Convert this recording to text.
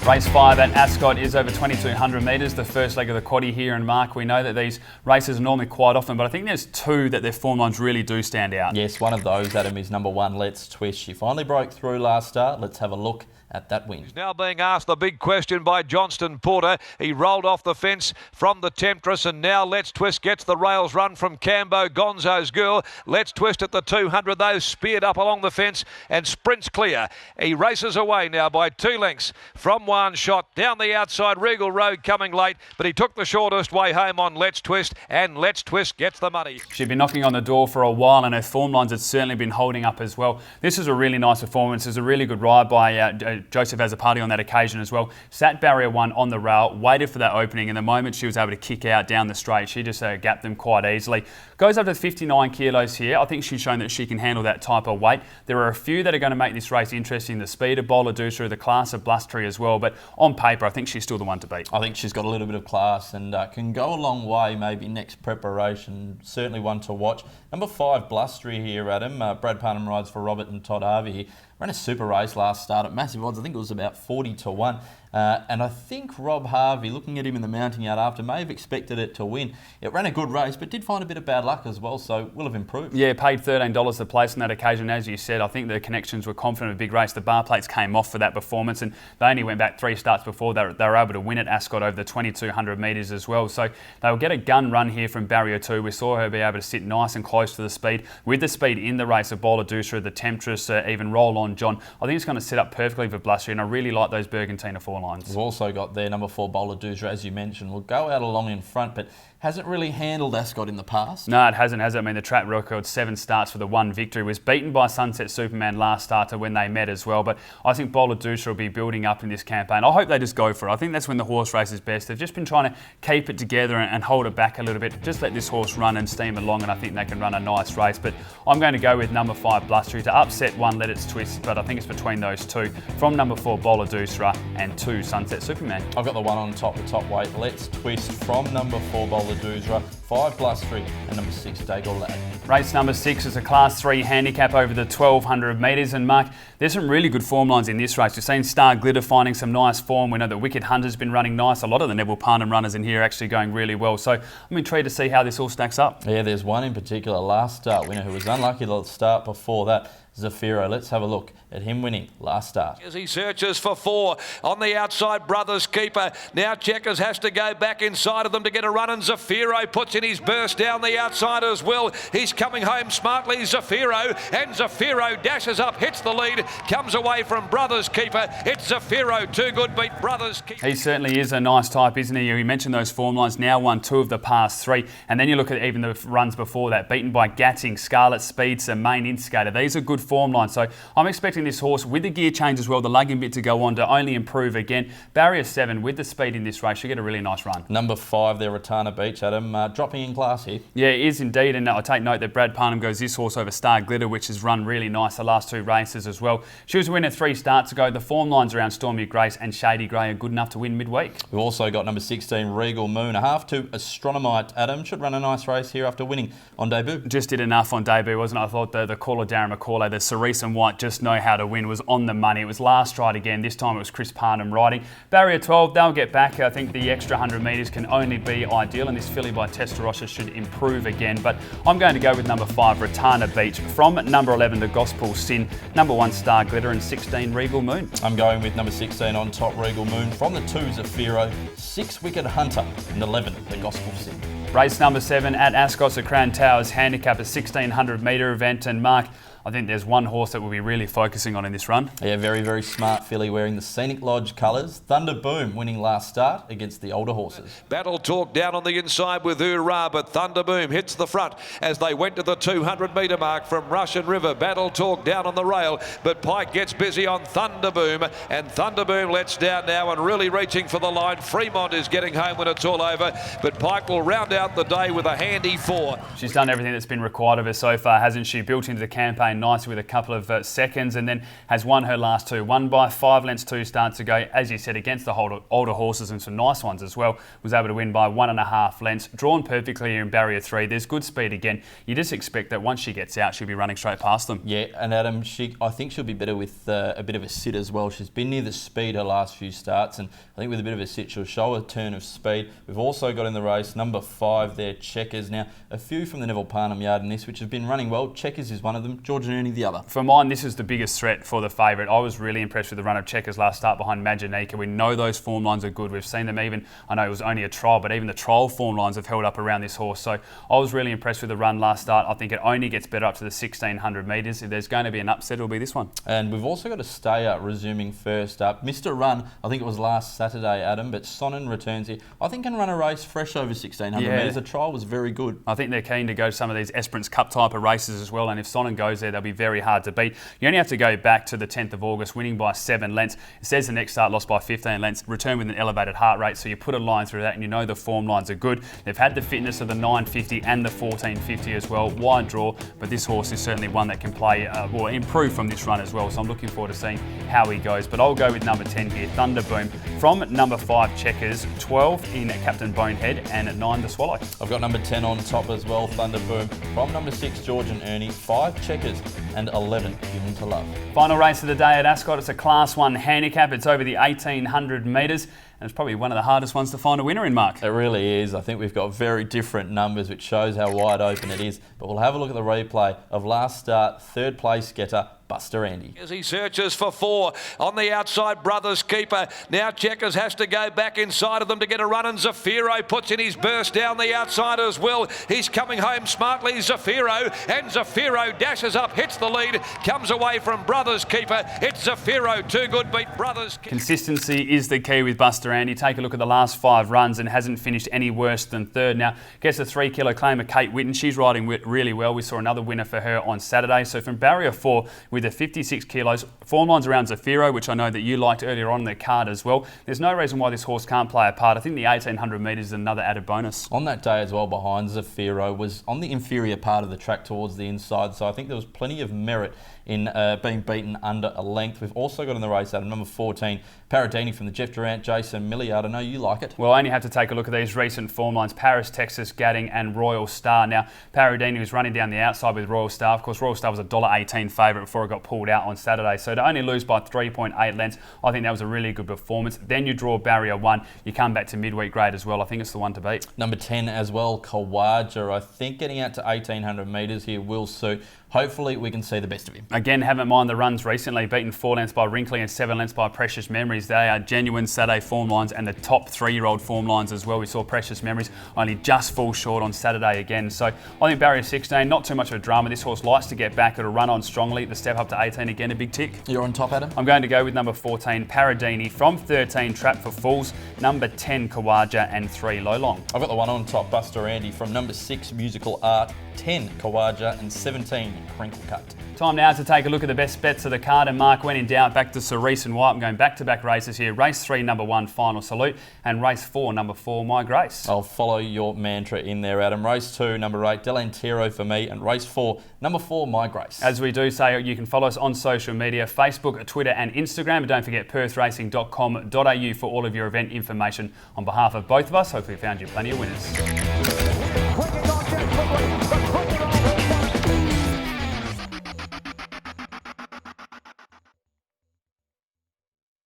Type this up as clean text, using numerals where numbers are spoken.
Race 5 at Ascot is over 2,200 metres, the first leg of the quaddie here. And Mark, we know that these races are normally quite often, but I think there's two that their form lines really do stand out. Yes, one of those, Adam, is number 1, Let's Twist. She finally broke through last start. Let's have a look at that win. He's now being asked the big question by Johnston Porter. He rolled off the fence from the Temptress, and now Let's Twist gets the rails run from Cambo, Gonzo's girl. Let's Twist at the 200, though, speared up along the fence and sprints clear. He races away now by 2 lengths from One Shot. Down the outside, Regal Road coming late, but he took the shortest way home on Let's Twist, and Let's Twist gets the money. She'd been knocking on the door for a while, and her form lines had certainly been holding up as well. This is a really nice performance. It's a really good ride by Joseph Azzopardi on that occasion as well. Sat barrier 1 on the rail, waited for that opening, and the moment she was able to kick out down the straight, she just gapped them quite easily. Goes up to 59 kilos here. I think she's shown that she can handle that type of weight. There are a few that are going to make this race interesting. The speed of Boladusra, the class of Blustery as well, but on paper, I think she's still the one to beat. I think she's got a little bit of class and can go a long way maybe next preparation. Certainly one to watch. Number 5, Blustery here, Adam. Brad Parnham rides for Robert and Todd Harvey. Ran a super race last start at massive odds. I think it was about 40 to 1. And I think Rob Harvey, looking at him in the mounting yard after, may have expected it to win. It ran a good race, but did find a bit of bad luck as well, so will have improved. Yeah, paid $13 the place on that occasion. As you said, I think the connections were confident of a big race. The bar plates came off for that performance, and they only went back 3 starts before they were able to win at Ascot over the 2,200 metres as well. So they'll get a gun run here from barrier 2. We saw her be able to sit nice and close to the speed. With the speed in the race of Boladusra, the Temptress, even Roll On John, I think it's going to set up perfectly for Blustery, and I really like those Bergantina 4 lines. We've also got their number 4, Boladusra, as you mentioned, will go out along in front, but hasn't really handled Ascot in the past. No, it hasn't, has it? I mean, the track record, 7 starts for the 1 victory. Was beaten by Sunset Superman last starter when they met as well. But I think Boladusra will be building up in this campaign. I hope they just go for it. I think that's when the horse races best. They've just been trying to keep it together and hold it back a little bit. Just let this horse run and steam along, and I think they can run a nice race. But I'm going to go with number 5, Blustery, to upset 1, Let It Twist. But I think it's between those two. From number 4, Boladusra, and 2, Sunset Superman. I've got the one on top, the top weight. Let's Twist from number 4, Boladusra, 5, Blustery, and number 6, Dagle Lad. Race number 6 is a Class 3 handicap over the 1,200 metres. And Mark, there's some really good form lines in this race. We've seen Star Glitter finding some nice form. We know that Wicked Hunter's been running nice. A lot of the Neville Parnham runners in here are actually going really well. So I'm intrigued to see how this all stacks up. Yeah, there's one in particular, last start winner, who was unlucky to start before that. Zafiro. Let's have a look at him winning last start. As he searches for 4 on the outside, Brothers Keeper. Now Checkers has to go back inside of them to get a run, and Zafiro puts in his burst down the outside as well. He's coming home smartly, Zafiro, and Zafiro dashes up, hits the lead, comes away from Brothers Keeper. It's Zafiro, too good, beat Brothers Keeper. He certainly is a nice type, isn't he? You mentioned those form lines, now won 2 of the past 3. And then you look at even the runs before that, beaten by Gatting, Scarlet Speedster, Main Instigator. These are good form line. So I'm expecting this horse with the gear change as well, the lugging bit to go on, to only improve again. Barrier 7 with the speed in this race should get a really nice run. Number 5 there, Ratana Beach, Adam, dropping in class here. Yeah, it is indeed, and I take note that Brad Parnham goes this horse over Star Glitter, which has run really nice the last 2 races as well. She was a winner 3 starts ago. The form lines around Stormy Grace and Shady Grey are good enough to win midweek. We've also got number 16, Regal Moon, a half to Astronomite. Adam should run a nice race here after winning on debut. Just did enough on debut, wasn't it? I thought the caller Darren McCauley, the Cerise and White just know how to win, was on the money. It was last stride again. This time it was Chris Parnham riding. Barrier 12, they'll get back. I think the extra 100 metres can only be ideal, and this filly by Testarossa should improve again. But I'm going to go with number 5, Ratana Beach. From number 11, The Gospel Sin. Number 1, Star Glitter, and 16, Regal Moon. I'm going with number 16 on top, Regal Moon. From the 2, Zafiro, 6, Wicked Hunter, and 11, The Gospel Sin. Race number 7 at Ascot's the Crown Towers handicap, a 1,600 metre event. And Mark, I think there's one horse that we'll be really focusing on in this run. Yeah, very, very smart filly wearing the Scenic Lodge colours. Thunder Boom winning last start against the older horses. Battle Talk down on the inside with Hoorah, but Thunder Boom hits the front as they went to the 200 metre mark from Russian River. Battle Talk down on the rail, but Pike gets busy on Thunder Boom, and Thunder Boom lets down now and really reaching for the line. Fremont is getting home when it's all over, but Pike will round out the day with a handy 4. She's done everything that's been required of her so far, hasn't she? Built into the campaign playing nicely with a couple of seconds, and then has won her last two. Won by 5 lengths, 2 starts ago, as you said, against the older horses and some nice ones as well. Was able to win by 1.5 lengths. Drawn perfectly here in barrier 3. There's good speed again. You just expect that once she gets out, she'll be running straight past them. Yeah, and Adam, I think she'll be better with a bit of a sit as well. She's been near the speed her last few starts, and I think with a bit of a sit, she'll show a turn of speed. We've also got in the race number 5 there, Checkers. Now, a few from the Neville Parnham yard in this, which have been running well. Checkers is one of them, George and Ernie the other. For mine, this is the biggest threat for the favourite. I was really impressed with the run of Checkers last start behind Maginica. We know those form lines are good. We've seen them even, I know it was only a trial, but even the trial form lines have held up around this horse. So I was really impressed with the run last start. I think it only gets better up to the 1600 metres. If there's going to be an upset, it'll be this one. And we've also got a stayer resuming first up. Mr. Run, I think it was last Saturday, Adam, but Sonnen returns here. I think can run a race fresh over 1600 metres. The trial was very good. I think they're keen to go to some of these Esperance Cup type of races as well, and if Sonnen goes there, they'll be very hard to beat. You only have to go back to the 10th of August, winning by 7 lengths. It says the next start lost by 15 lengths, return with an elevated heart rate, so you put a line through that and you know the form lines are good. They've had the fitness of the 950 and the 1450 as well, wide draw, but this horse is certainly one that can play or improve from this run as well, so I'm looking forward to seeing how he goes. But I'll go with number 10 here, Thunderboom. From number 5, Checkers, 12 in Captain Bonehead, and 9 The Swallow. I've got number 10 on top as well, Thunderboom. From number 6, George and Ernie, 5 Checkers, and 11 Given to Love. Final race of the day at Ascot. It's a Class 1 handicap. It's over the 1800 metres, and it's probably one of the hardest ones to find a winner in, Mark. It really is. I think we've got very different numbers, which shows how wide open it is. But we'll have a look at the replay of last start, 3rd place getter, Buster Andy. As he searches for 4 on the outside, Brothers Keeper. Now Checkers has to go back inside of them to get a run, and Zafiro puts in his burst down the outside as well. He's coming home smartly, Zafiro, and Zafiro dashes up, hits the lead, comes away from Brothers Keeper. It's Zafiro, too good, beat Brothers Keeper. Consistency is the key with Buster Andy. Take a look at the last 5 runs and hasn't finished any worse than 3rd. Now, gets a 3 kilo claim of Kate Whitten. She's riding really well. We saw another winner for her on Saturday. So from barrier 4, with a 56 kilos, form lines around Zafiro, which I know that you liked earlier on the card as well. There's no reason why this horse can't play a part. I think the 1800 metres is another added bonus. On that day as well, behind Zafiro was on the inferior part of the track towards the inside, so I think there was plenty of merit in being beaten under a length. We've also got in the race, Adam, number 14, Paradini from the Jeff Durant, Jason Milliard. I know you like it. Well, I only have to take a look at these recent form lines, Paris, Texas, Gadding and Royal Star. Now, Paradini was running down the outside with Royal Star. Of course, Royal Star was a $1.18 favourite before it got pulled out on Saturday. So to only lose by 3.8 lengths, I think that was a really good performance. Then you draw barrier 1, you come back to midweek grade as well. I think it's the one to beat. Number 10 as well, Kawaja. I think getting out to 1800 metres here will suit. Hopefully we can see the best of him. Again, haven't mind the runs recently, beaten 4 lengths by Wrinkly and 7 lengths by Precious Memories. They are genuine Saturday form lines and the top 3-year-old form lines as well. We saw Precious Memories only just fall short on Saturday again. So I think barrier 16, not too much of a drama. This horse likes to get back. It'll run on strongly. The step up to 18, again, a big tick. You're on top, Adam? I'm going to go with number 14, Paradini. From 13, Trap for Fools. Number 10, Kawaja, and 3, Lolong. I've got the one on top, Buster Andy. From number 6, Musical Art, 10, Kawaja, and 17, Crinkle Cut. Time now to take a look at the best bets of the card. And Mark, when in doubt, back to Cerise and White. I'm going back-to-back races here. Race 3, number 1, Final Salute. And race 4, number 4, My Grace. I'll follow your mantra in there, Adam. Race 2, number 8, Delantero for me. And race 4, number 4, My Grace. As we do say, you can follow us on social media, Facebook, Twitter and Instagram. And don't forget perthracing.com.au for all of your event information. On behalf of both of us, hopefully we found you plenty of winners.